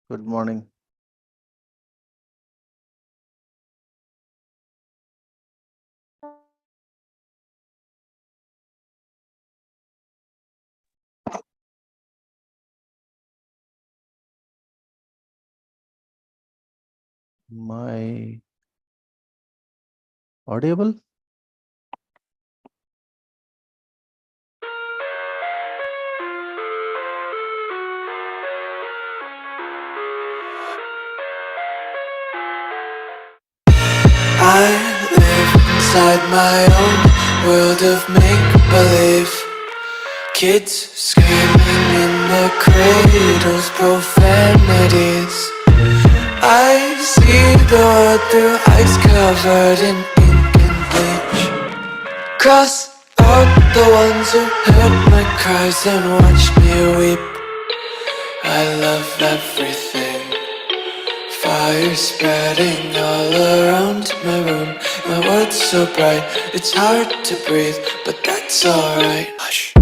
Good morning. My audible? I live inside my own world of make-believe. Kids screaming in their cradles, profanities. I see the world through ice covered in ink and bleach. Cross out the ones who heard my cries and watched me weep. I love everything. Fire spreading all around my room. My world's so bright, it's hard to breathe, but that's alright. Hush.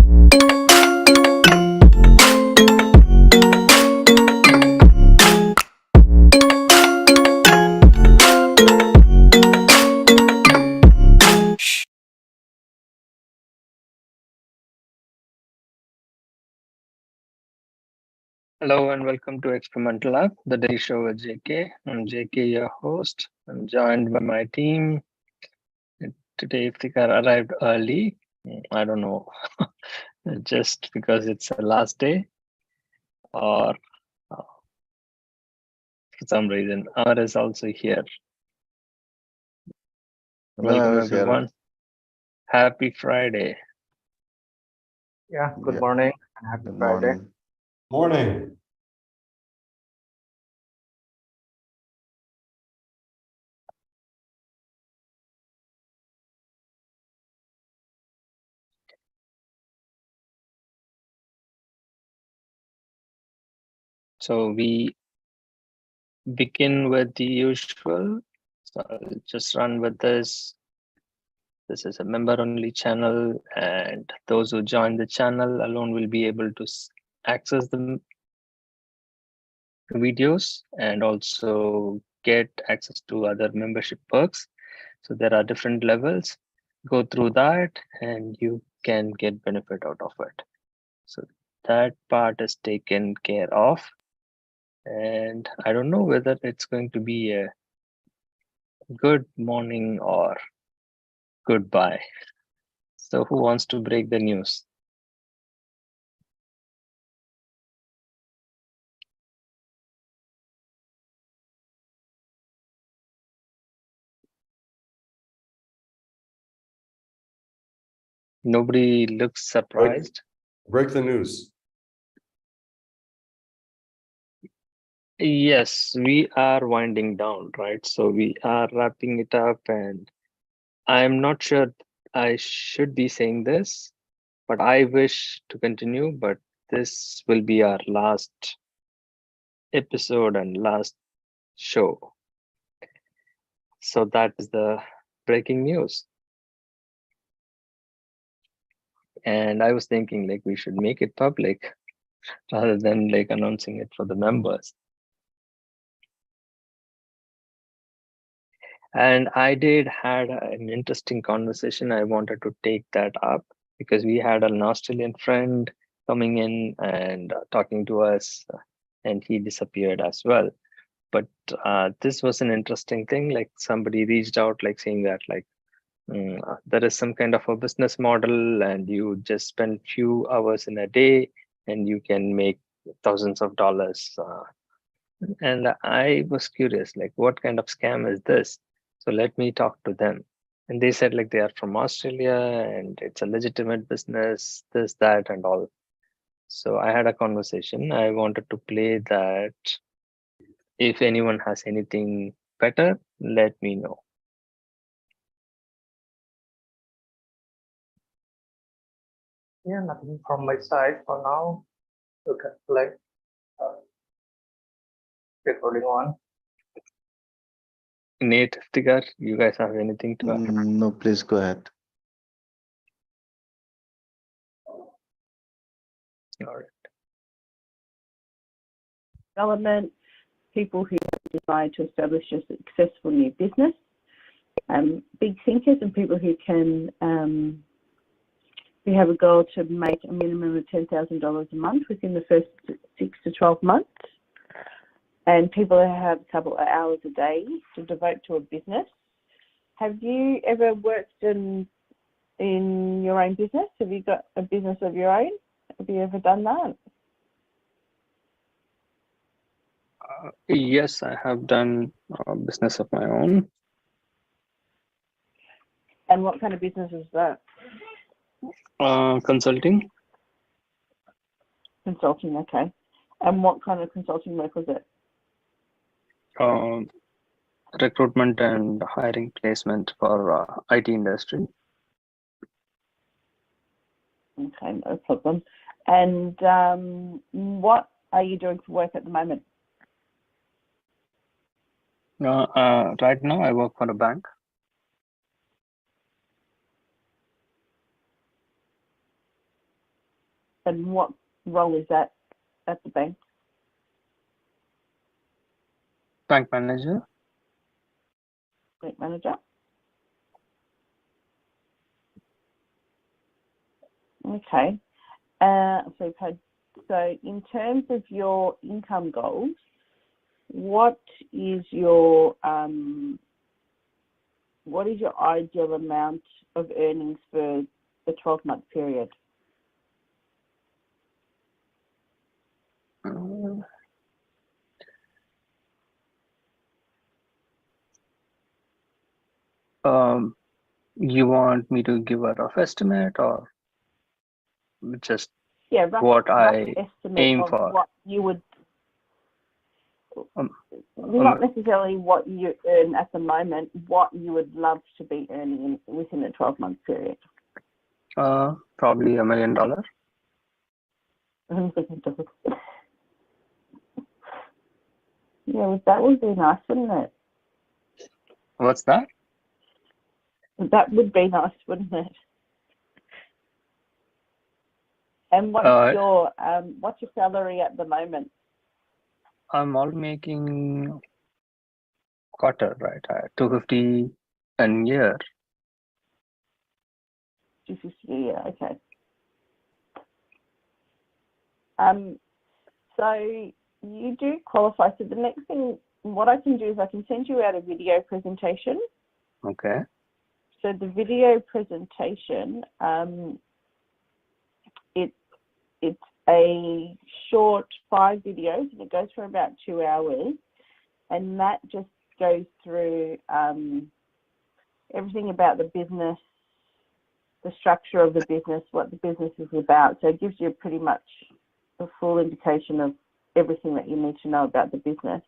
Hello and welcome to Experimental Lab, the daily show with JK. I'm JK, your host. I'm joined by my team. Today, Iftikhar arrived early. I don't know, just because it's the last day, or for some reason, Amar is also here. No, I Welcome, was here. everyone. Happy Friday. Yeah, good Yeah, morning and happy good Friday. morning. Morning. So we begin with the usual. So I'll just run with this. This is a member only channel, and those who join the channel alone will be able to access the videos and also get access to other membership perks. So there are different levels. Go through that and you can get benefit out of it. So that part is taken care of. And I don't know whether it's going to be a good morning or goodbye. So who wants to break the news? Nobody looks surprised. Break the news. Yes, we are winding down, right? So we are wrapping it up, and I'm not sure I should be saying this, but I wish to continue, but this will be our last episode and last show. So that is the breaking news. And I was thinking like we should make it public rather than like announcing it for the members. And I did had an interesting conversation. I wanted to take that up because we had an Australian friend coming in and talking to us, and he disappeared as well. But this was an interesting thing. Like somebody reached out, like saying that like there is some kind of a business model, and you just spend few hours in a day, and you can make thousands of dollars. And I was curious, like, what kind of scam is this? So let me talk to them. And they said, like, they are from Australia and it's a legitimate business, this, that, and all. So I had a conversation. I wanted to play that. If anyone has anything better, let me know. Yeah, nothing from my side for now. You can play uh, recording on. Nate, Tigar, you guys have anything to add? No, please go ahead. All right. Development people who desire to establish a successful new business, big thinkers and people who can who have a goal to make a minimum of $10,000 a month within the first 6 to 12 months, and people who have a couple of hours a day to devote to a business. Have you ever worked in your own business? Have you got a business of your own? Have you ever done that? Yes, I have done a business of my own. And what kind of business is that? Consulting. Consulting, okay. And what kind of consulting work was it? Recruitment and hiring placement for IT industry. Okay, no problem. And what are you doing for work at the moment? Right now, I work for a bank. And what role is that at the bank? Bank manager. Bank manager? Okay. So in terms of your income goals, what is your ideal amount of earnings for the 12-month period? You want me to give a rough estimate or just rough, what rough I estimate aim of for? what you would, Um, not necessarily what you earn at the moment, what you would love to be earning within a 12-month period. Probably $1 million. Yeah, that would be nice, wouldn't it? What's that? That would be nice, wouldn't it? And what's your salary at the moment? I'm all making quarter, right? $250 a year. $250 a year, okay. So you do qualify. So the next thing, what I can do is I can send you out a video presentation. Okay. So the video presentation, it's a short 5 videos, and it goes for about 2 hours, and that just goes through everything about the business, the structure of the business, what the business is about. So it gives you pretty much a full indication of everything that you need to know about the business.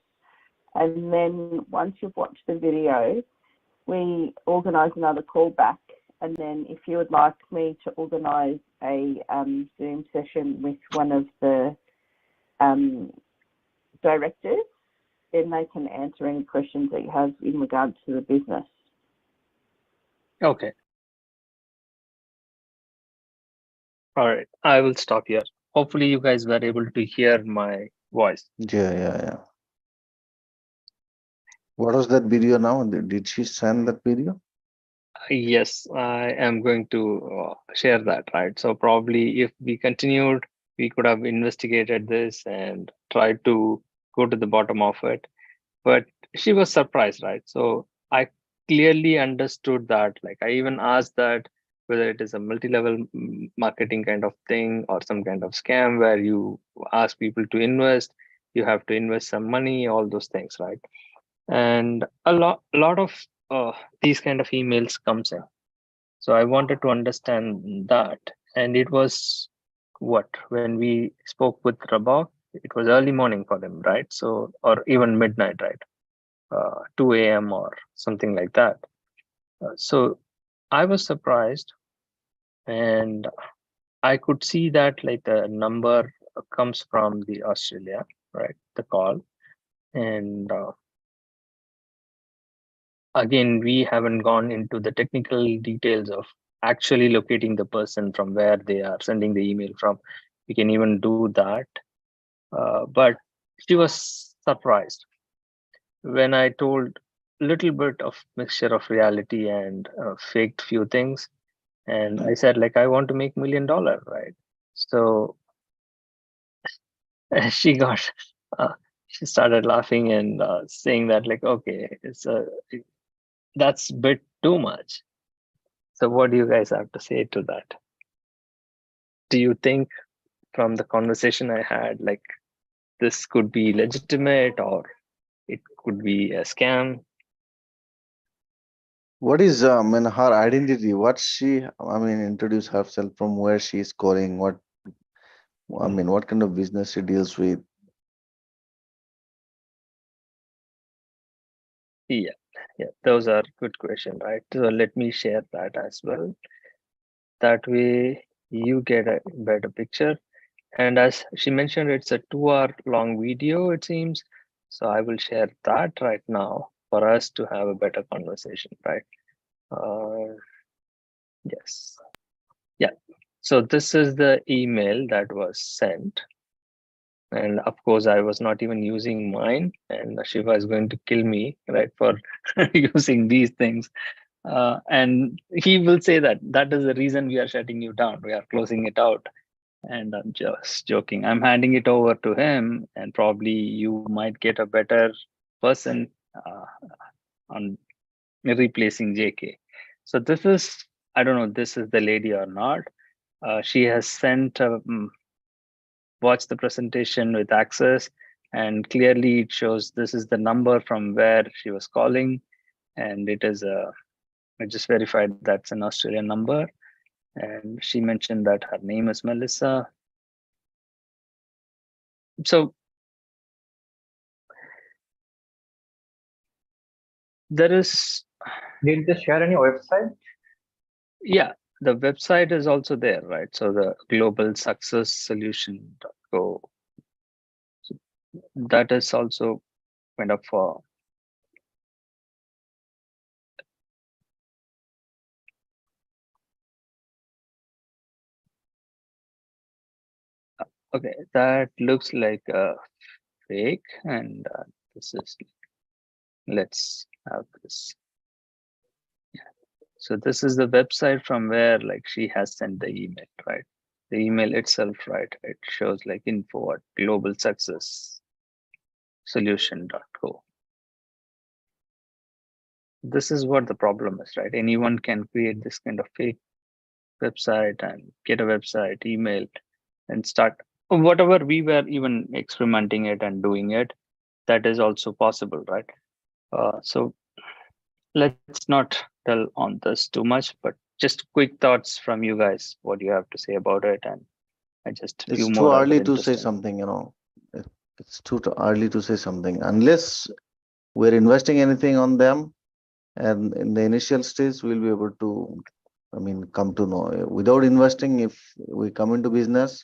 And then once you've watched the video, we organise another call back. And then if you would like me to organise a Zoom session with one of the directors, then they can answer any questions that you have in regards to the business. Okay. All right. I will stop here. Hopefully you guys were able to hear my voice. Yeah. What was that video now? Did she send that video? Yes, I am going to share that, right? So probably if we continued, we could have investigated this and tried to go to the bottom of it. But she was surprised, right? So I clearly understood that. Like I even asked that whether it is a multi-level marketing kind of thing or some kind of scam where you ask people to invest, you have to invest some money, all those things, right? And a lot of these kind of emails comes in. So I wanted to understand that. And it was when we spoke with Rabah, it was early morning for them, right? So, or even midnight, right? 2 a.m. or something like that. So I was surprised, and I could see that like the number comes from the Australia, right? The call. And again, we haven't gone into the technical details of actually locating the person from where they are sending the email from. We can even do that. But she was surprised. when I told little bit of mixture of reality and faked few things, and I said like I want to make $1 million, right? So she got uh, she started laughing and saying that like okay, that's a bit too much. So what do you guys have to say to that? Do you think from the conversation I had, like this could be legitimate or it could be a scam? What is her identity? What she introduce herself from, where she is calling, what what kind of business she deals with? Yeah, those are good questions, right? So let me share that as well. That way you get a better picture. And as she mentioned, it's a 2-hour long video, it seems. So I will share that right now for us to have a better conversation, right? Yes. Yeah. So this is the email that was sent. And of course, I was not even using mine, and Shiva is going to kill me, right, for using these things. And he will say that that is the reason we are shutting you down. We are closing it out. And I'm just joking. I'm handing it over to him, and probably you might get a better person on replacing JK. So this is, I don't know, this is the lady or not. She has sent watch the presentation with access, and clearly it shows this is the number from where she was calling, and it is I just verified that's an Australian number, and she mentioned that her name is Melissa. So there is, Did they share any website? yeah, the website is also there, right? So the global success solution.co, so that is also kind of okay, that looks like a fake, and this is, let's have this. So this is the website from where like she has sent the email, right? The email itself, right? It shows like info at global success solution.co. This is what the problem is, right? Anyone can create this kind of fake website and get a website, email, and start whatever we were even experimenting it and doing it. That is also possible, right? So let's not tell on this too much, but just quick thoughts from you guys. What do you have to say about it? And just a It's few too more other early to say interesting. something, It's too early to say something unless we're investing anything on them, and in the initial stage we'll be able to, come to know. Without investing, if we come into business,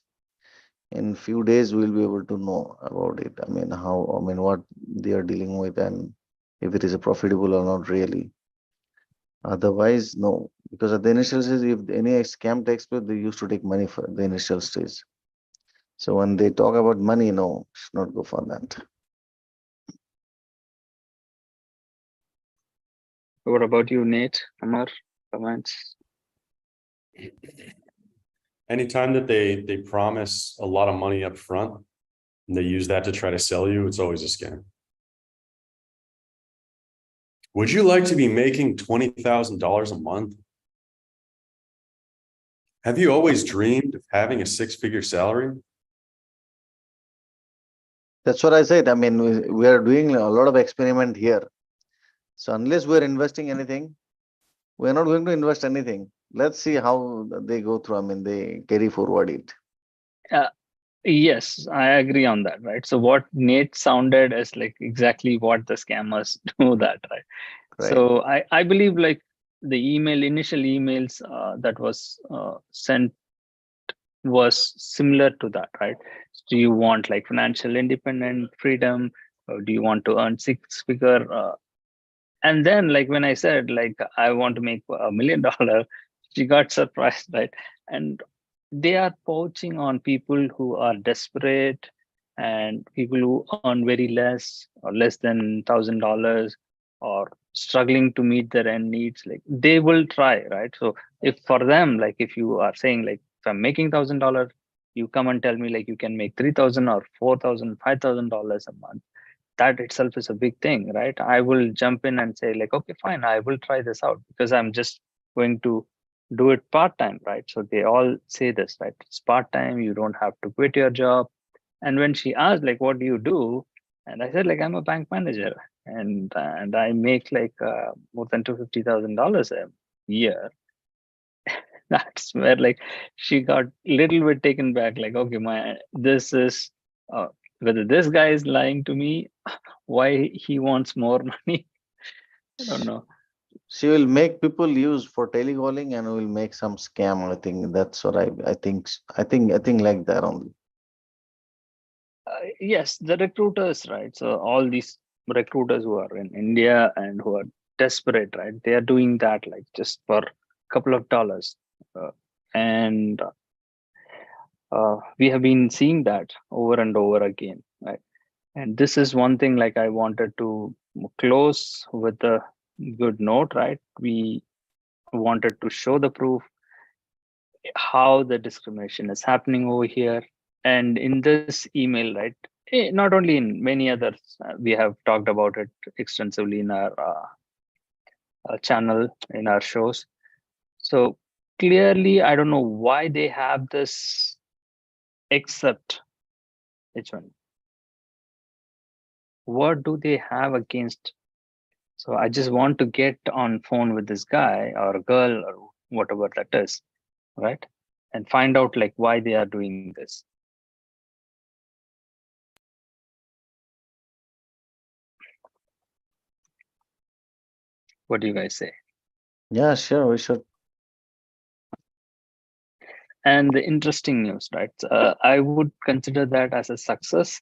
in few days we'll be able to know about it. What they are dealing with, and if it is a profitable or not really. Otherwise, no, because at the initial stage, if any scam takes place, they used to take money for the initial stage. So when they talk about money, no, should not go for that. What about you, Nate? Amar, comments? Anytime that they promise a lot of money up front and they use that to try to sell you, it's always a scam. Would you like to be making $20,000 a month? Have you always dreamed of having a 6-figure salary? That's what I said. We are doing a lot of experiment here. So unless we're investing anything, we're not going to invest anything. Let's see how they go through. They carry forward it. Yes, I agree on that, right? So what Nate sounded as like exactly what the scammers do that, right? Right. So I believe like the initial emails that was sent was similar to that, right? Do you want like financial independent freedom, or do you want to earn 6-figure? And then like when I said like I want to make $1 million, she got surprised, right? And they are poaching on people who are desperate, and people who earn very less or less than $1,000 or struggling to meet their end needs, like they will try, right? So if for them, like if you are saying like if I'm making $1,000, you come and tell me like you can make 3,000 or 4,000, $5,000 a month. That itself is a big thing, right? I will jump in and say like, okay, fine, I will try this out because I'm just going to do it part-time, right? So they all say this, right? It's part-time, you don't have to quit your job. And when she asked like, what do you do? And I said like, I'm a bank manager and I make like more than $250,000 a year. That's where like she got little bit taken back, like, okay, this is uh, whether this guy is lying to me, why he wants more money, I don't know. She will make people use for telecalling and will make some scam. I think that's what I think. I think like that only. Yes, the recruiters, right? So all these recruiters who are in India and who are desperate, right? They are doing that like just for a couple of dollars, and we have been seeing that over and over again, right? And this is one thing like I wanted to close with a good note, right? We wanted to show the proof how the discrimination is happening over here. And in this email, right, not only in many others, we have talked about it extensively in our channel, in our shows. So clearly, I don't know why they have this except which one. What do they have against? So I just want to get on phone with this guy or girl or whatever that is, right? And find out like why they are doing this. What do you guys say? Yeah, sure, we should. And the interesting news, right? I would consider that as a success.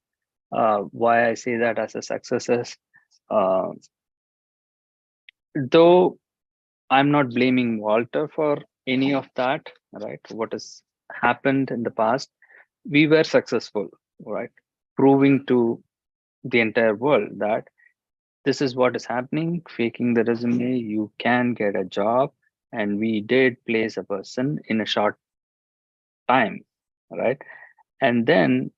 Why I say that as a success is, though I'm not blaming Walter for any of that, right? What has happened in the past, we were successful, right? Proving to the entire world that this is what is happening, faking the resume, you can get a job. And we did place a person in a short time, right? And then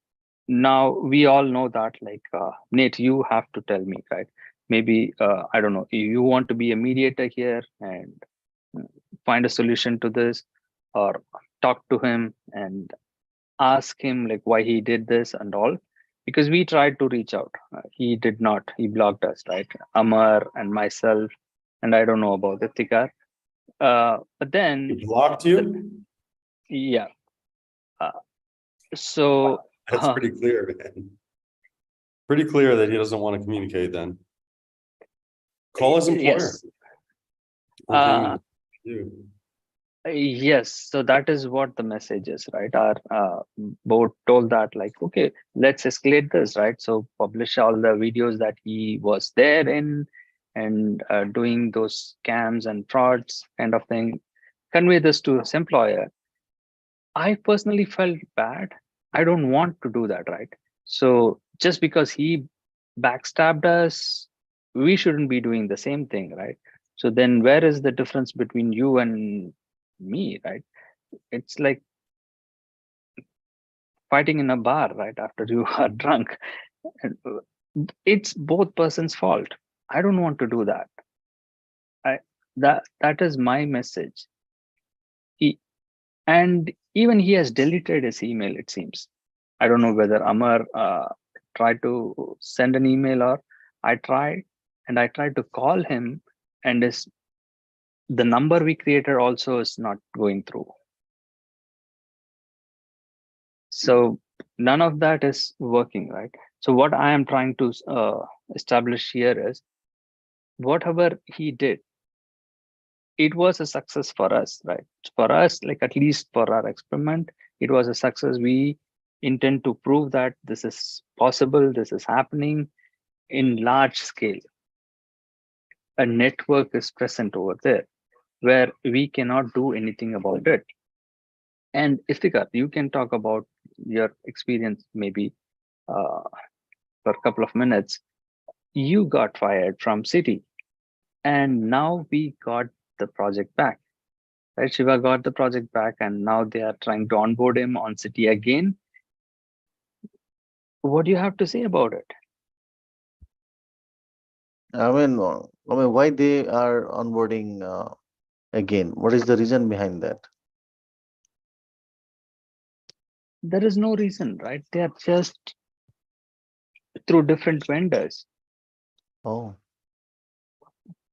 now we all know that like, Nate, you have to tell me, right? Maybe, I don't know, you want to be a mediator here and find a solution to this, or talk to him and ask him like why he did this and all, because we tried to reach out. He did not, he blocked us, right? Amar and myself, and I don't know about Itikar. But then, He blocked you? yeah. So That's pretty clear, man. Pretty clear that he doesn't want to communicate then. Call his employer. yes. Yes, so that is what the message is, right? Our board told that like, okay, let's escalate this, right? So publish all the videos that he was there in and doing those scams and frauds kind of thing. Convey this to his employer. I personally felt bad. I don't want to do that, right? So just because he backstabbed us, we shouldn't be doing the same thing, right? So then where is the difference between you and me, right? It's like fighting in a bar, right? After you are drunk. It's both persons' fault. I don't want to do that. That is my message. And even he has deleted his email, it seems. I don't know whether Amar tried to send an email or I tried to call him, and the number we created also is not going through. So none of that is working, right? So what I am trying to establish here is whatever he did, it was a success for us, right? For us, like at least for our experiment, it was a success. We intend to prove that this is possible, this is happening in large scale. A network is present over there where we cannot do anything about it. And Iftikhar, you can talk about your experience maybe for a couple of minutes. You got fired from City, and now we got the project back. Right, Shiva got the project back, and now they are trying to onboard him on City again. What do you have to say about it? Why they are onboarding again? What is the reason behind that? There is no reason, right? They are just through different vendors, Oh,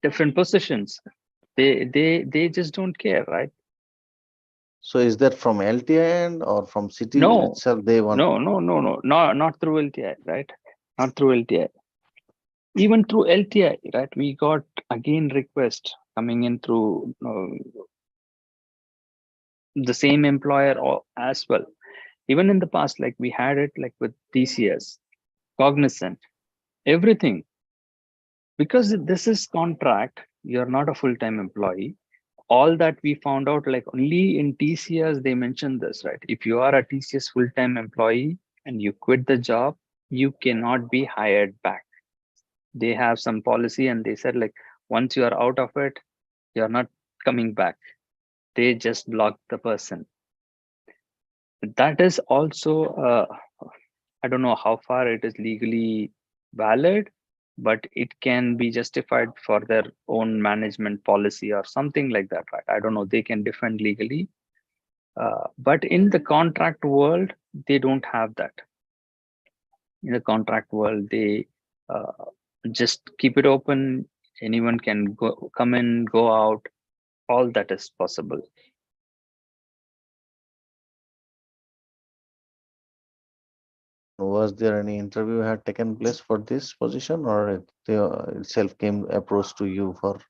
different positions. They just don't care, right? so is that from LTI end or from City No, itself? They want. no, not through LTI, right? Not through LTI. Even through LTI, right? We got again request coming in through the same employer or as well. Even in the past, like we had it like with TCS, Cognizant, everything. Because this is contract, you're not a full-time employee. All that we found out, like only in TCS, they mentioned this, right? If you are a TCS full-time employee and you quit the job, you cannot be hired back. They have some policy and they said like, once you are out of it, you're not coming back. They just block the person. That is also, I don't know how far it is legally valid, but it can be justified for their own management policy or something like that, right? I don't know, they can defend legally. But in the contract world, they don't have that. In the contract world, they just keep it open. Anyone can come in, go out. All that is possible. Was there any interview had taken place for this position, or they itself came approach to you for?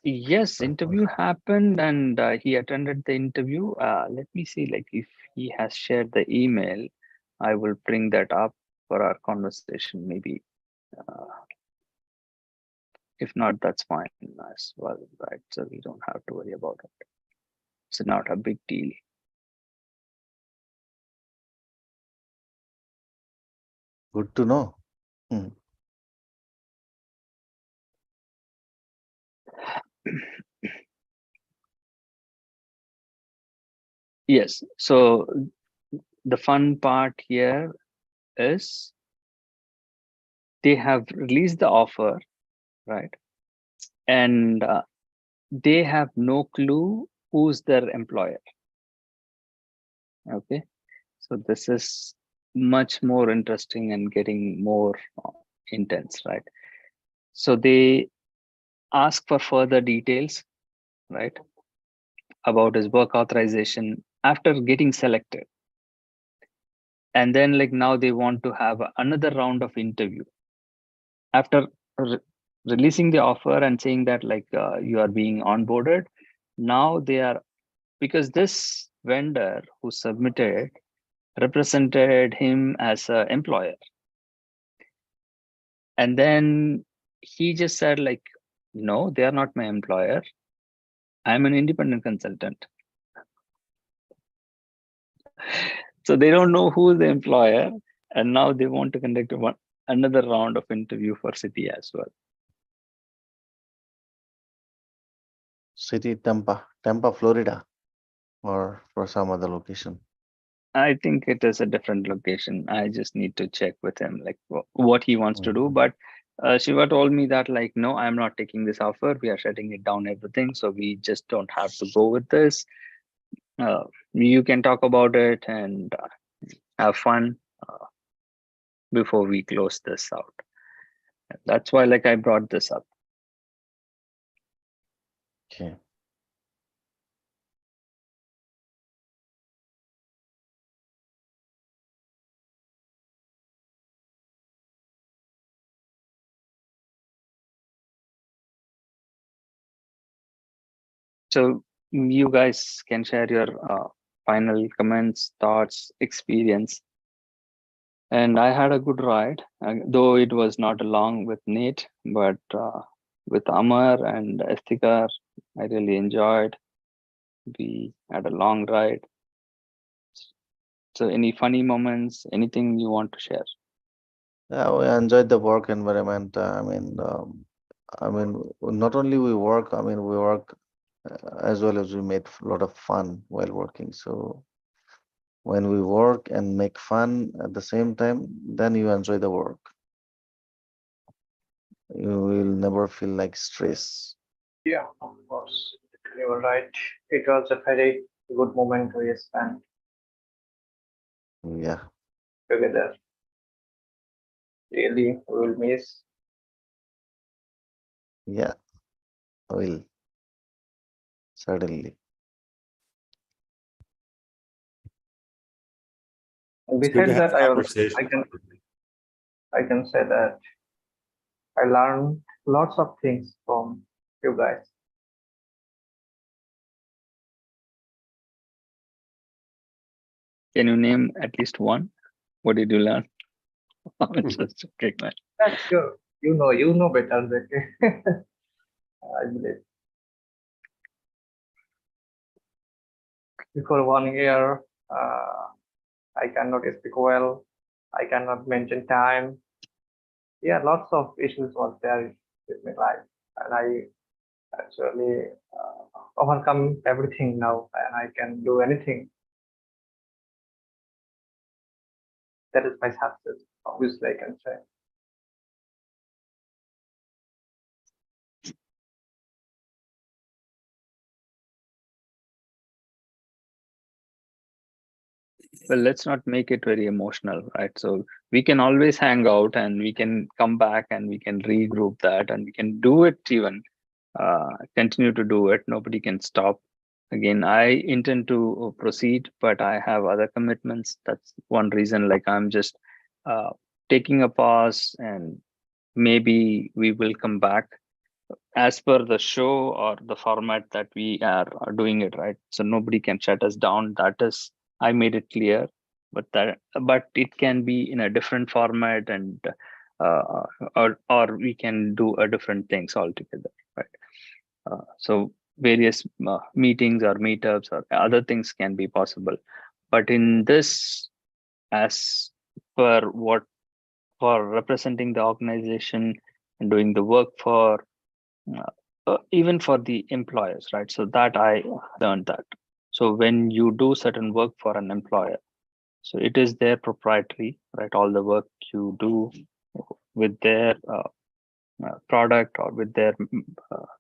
Yes, interview happened and he attended the interview. Let me see, like if he has shared the email, I will bring that up for our conversation maybe. If not, that's fine as well, right? So we don't have to worry about it. It's not a big deal. Good to know. Yes, so the fun part here is they have released the offer, right? And they have no clue who's their employer. Okay, so this is much more interesting and getting more intense, right? So they ask for further details, right, about his work authorization after getting selected. And then like now they want to have another round of interview after releasing the offer and saying that like you are being onboarded. Now they are, because this vendor who submitted represented him as an employer. And then he just said like, no, they are not my employer. I'm an independent consultant. So they don't know who is the employer. And now they want to conduct another round of interview for City as well. City Tampa, Florida, or for some other location? I think it is a different location. I just need to check with him like what he wants to do. But Shiva told me that like, no, I'm not taking this offer. We are shutting it down, everything. So we just don't have to go with this. You can talk about it and have fun before we close this out. That's why like I brought this up. Okay. So you guys can share your final comments, thoughts, experience. And I had a good ride, though it was not long with Nate, but with Amar and Estikar, I really enjoyed. We had a long ride. So any funny moments, anything you want to share? Yeah, we enjoyed the work environment. Not only we work, we work as well as we made a lot of fun while working. So when we work and make fun at the same time, then you enjoy the work. You will never feel like stress. Yeah, of course. You were right. It was a very good moment we spent Yeah, together. Really, we will miss. yeah, I will certainly. And It's good to besides have that, conversation. I can say that I learned lots of things from you guys. Can you name at least one? What did you learn? I'm just joking, man. That's sure. You know better than I believe. Before 1 year, I cannot speak well. I cannot mention time. Yeah, lots of issues was there with my life, and I actually overcome everything now, and I can do anything. That is my success. Obviously, I can say. Well, let's not make it very emotional, right? So we can always hang out and we can come back and we can regroup that and we can do it even, continue to do it. Nobody can stop. Again, I intend to proceed, but I have other commitments. That's one reason, like I'm just taking a pause and maybe we will come back as per the show or the format that we are doing it, right? So nobody can shut us down. That is, I made it clear, but it can be in a different format and or we can do a different things altogether, right? So various meetings or meetups or other things can be possible, but in this, as per what, for representing the organization and doing the work for even for the employers, right? So that I learned that. So when you do certain work for an employer, so it is their proprietary, right? All the work you do with their product or with their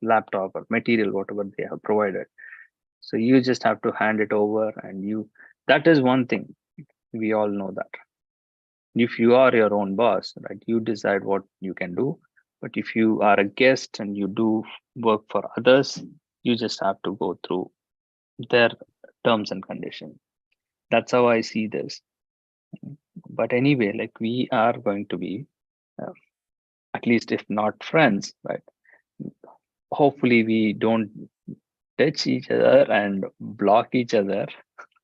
laptop or material, whatever they have provided. So you just have to hand it over, and that is one thing. We all know that. If you are your own boss, right, you decide what you can do. But if you are a guest and you do work for others, you just have to go through their terms and conditions. That's how I see this. But anyway, like we are going to be, at least if not friends, right? Hopefully we don't touch each other and block each other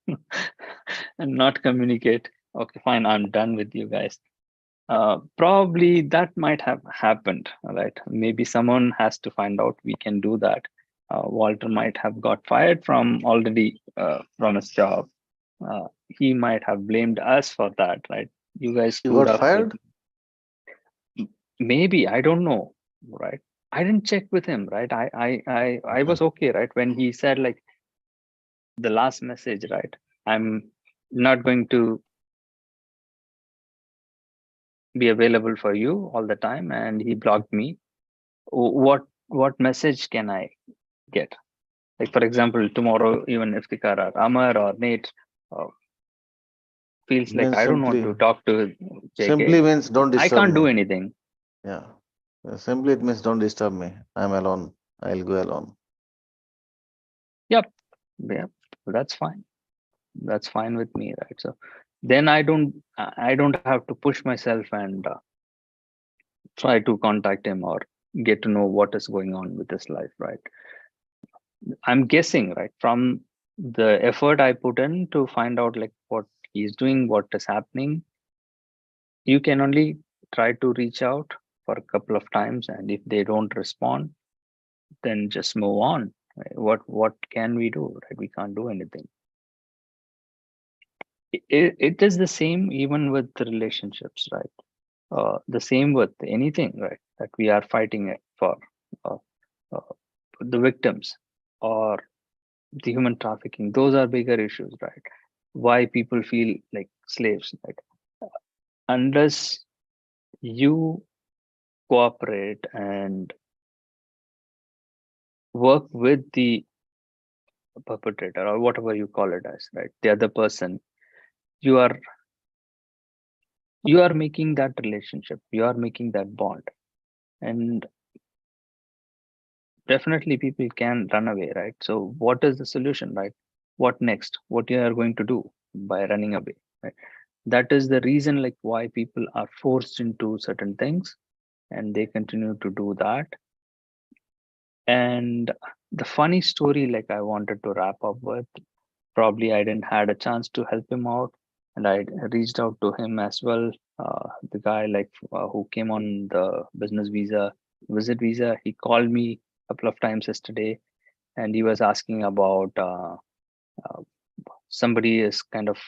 and not communicate. Okay, fine, I'm done with you guys. Probably that might have happened, right? Maybe someone has to find out we can do that. Walter might have got fired from already from his job. He might have blamed us for that, right? You guys You screwed got up with, fired? maybe, I don't know, right? I didn't check with him, right? I was okay, right? When he said like the last message, right? I'm not going to be available for you all the time, and he blocked me. What message can I get? Like, for example, tomorrow, even if Tikar or Amar or Nate feels like Means I don't want to talk to simply JK, means don't I disturb can't do me. anything. Yeah. Simply it means don't disturb me. I'm alone. I'll go alone. Yep. Yeah, that's fine. That's fine with me, right? So then I don't have to push myself and try to contact him or get to know what is going on with his life, right? I'm guessing, right, from the effort I put in to find out like what he's doing, what is happening. You can only try to reach out for a couple of times, and if they don't respond, then just move on. Right? What can we do? Right? We can't do anything. it is the same even with the relationships, right? The same with anything, right? That we are fighting it for uh, uh, the victims or the human trafficking. Those are bigger issues, right? Why people feel like slaves, right? Unless you cooperate and work with the perpetrator or whatever you call it as, right? The other person, you are making that relationship, you are making that bond, and definitely people can run away, right? So what is the solution, right? What next? What you are going to do by running away, right? That is the reason like why people are forced into certain things and they continue to do that. And the funny story like I wanted to wrap up with, probably I didn't had a chance to help him out, and I reached out to him as well. The guy like who came on the business visa, visit visa, he called me a couple of times yesterday, and he was asking about uh, somebody is kind of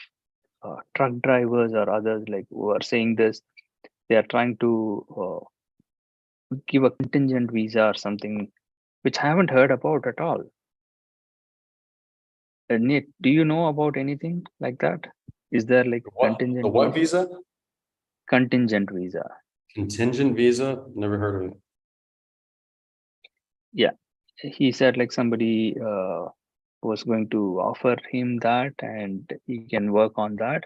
truck drivers or others like who are saying this, they are trying to give a contingent visa or something, which I haven't heard about at all. Nick, do you know about anything like that? Is there like The what visa? contingent visa? Contingent visa? Never heard of it. Yeah, he said like somebody was going to offer him that and he can work on that,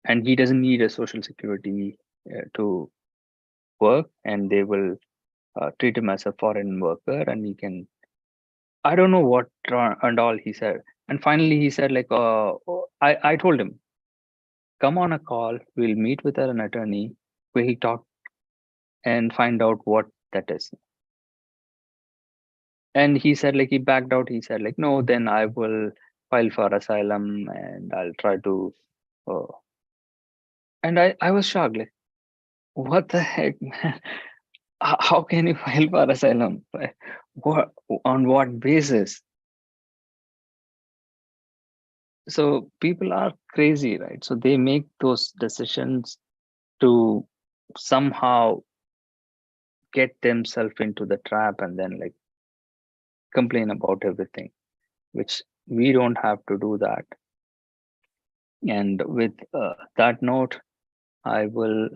and he doesn't need a social security to work, and they will treat him as a foreign worker, and he can, I don't know what and all he said. And finally he said like I told him, come on a call, we'll meet with an attorney where he talk and find out what that is. And he said like he backed out. He said like, no, then I will file for asylum and I'll try to uh, and I was shocked, like, what the heck, man? How can you file for asylum? What, on what basis? So people are crazy, right? So they make those decisions to somehow get themselves into the trap and then like complain about everything, which we don't have to do that. And with that note, I will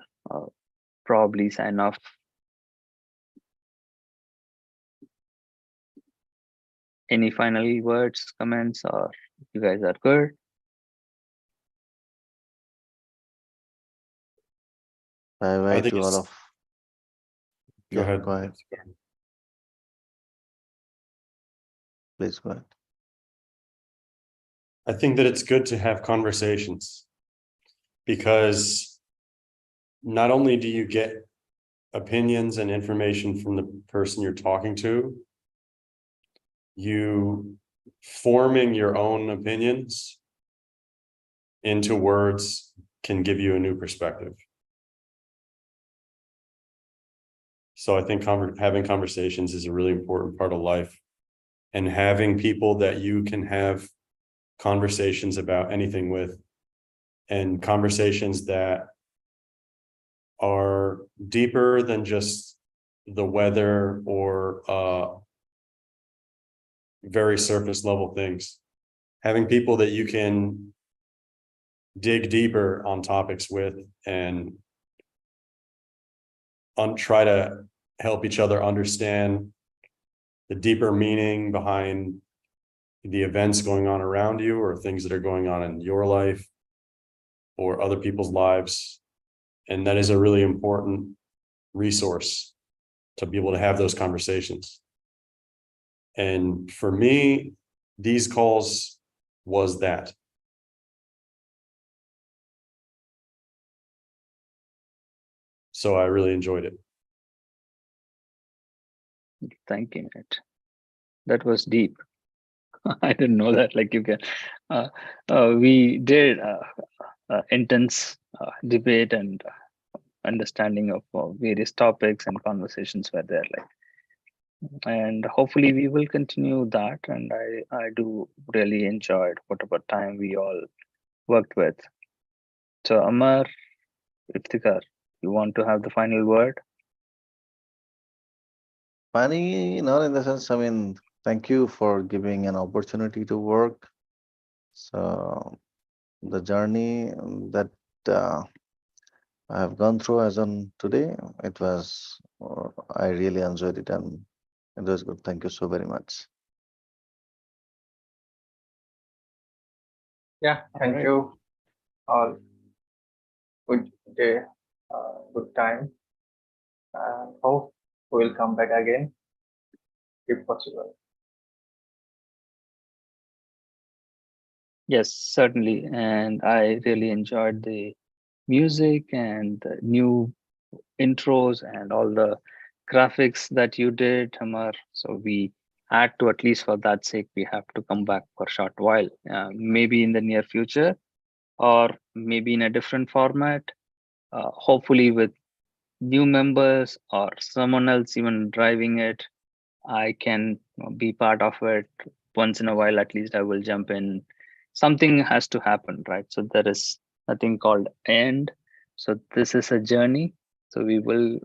probably sign off. Any final words, comments, or you guys are good? Bye I bye think to all it's- of. Go Yeah, ahead. go ahead. Please go ahead. I think that it's good to have conversations, because not only do you get opinions and information from the person you're talking to, you forming your own opinions into words can give you a new perspective. So I think having conversations is a really important part of life, and having people that you can have conversations about anything with, and conversations that are deeper than just the weather or very surface level things. Having people that you can dig deeper on topics with and try to help each other understand the deeper meaning behind the events going on around you, or things that are going on in your life or other people's lives. And that is a really important resource to be able to have those conversations. And for me, these calls was that. So I really enjoyed it. Thank you, Nate. That was deep. I didn't know that. Like you can, we did intense debate and understanding of various topics, and conversations were there. Like, and hopefully we will continue that. And I do really enjoyed whatever time we all worked with. So Amar, Iftikhar, you want to have the final word? Funny, not in the sense, I mean, thank you for giving an opportunity to work. So the journey that I have gone through as on today, it was, I really enjoyed it and it was good. Thank you so very much. Yeah, thank Alright. you all. Good day, good time. Hope we will come back again if possible. Yes, certainly. And I really enjoyed the music and the new intros and all the graphics that you did, Amar. So we had to, at least for that sake, we have to come back for a short while, maybe in the near future, or maybe in a different format, hopefully with new members or someone else even driving it. I can be part of it once in a while. At least I will jump in. Something has to happen, right? So there is nothing called end. So this is a journey. So we will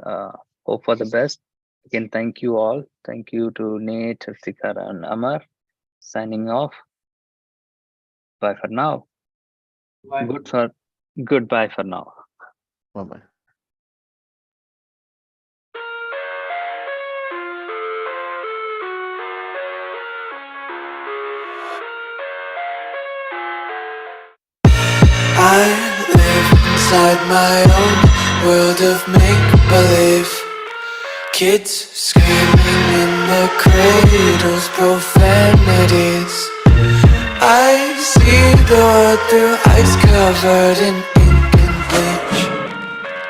hope for the best. Again, thank you all. Thank you to Nate, Iftikhar, and Amar. Signing off. Bye for now. Bye. Goodbye for now. Bye bye. I live inside my own world of make-believe. Kids screaming in their cradles, profanities. I see the world through ice covered in ink and bleach.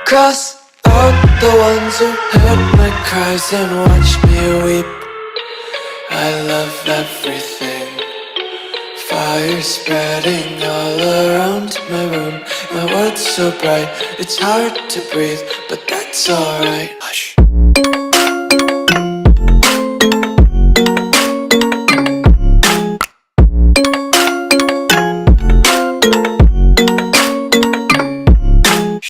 Cross out the ones who heard my cries and watched me weep. I love everything. Fire spreading all around my room. My world's so bright, it's hard to breathe, but that's alright.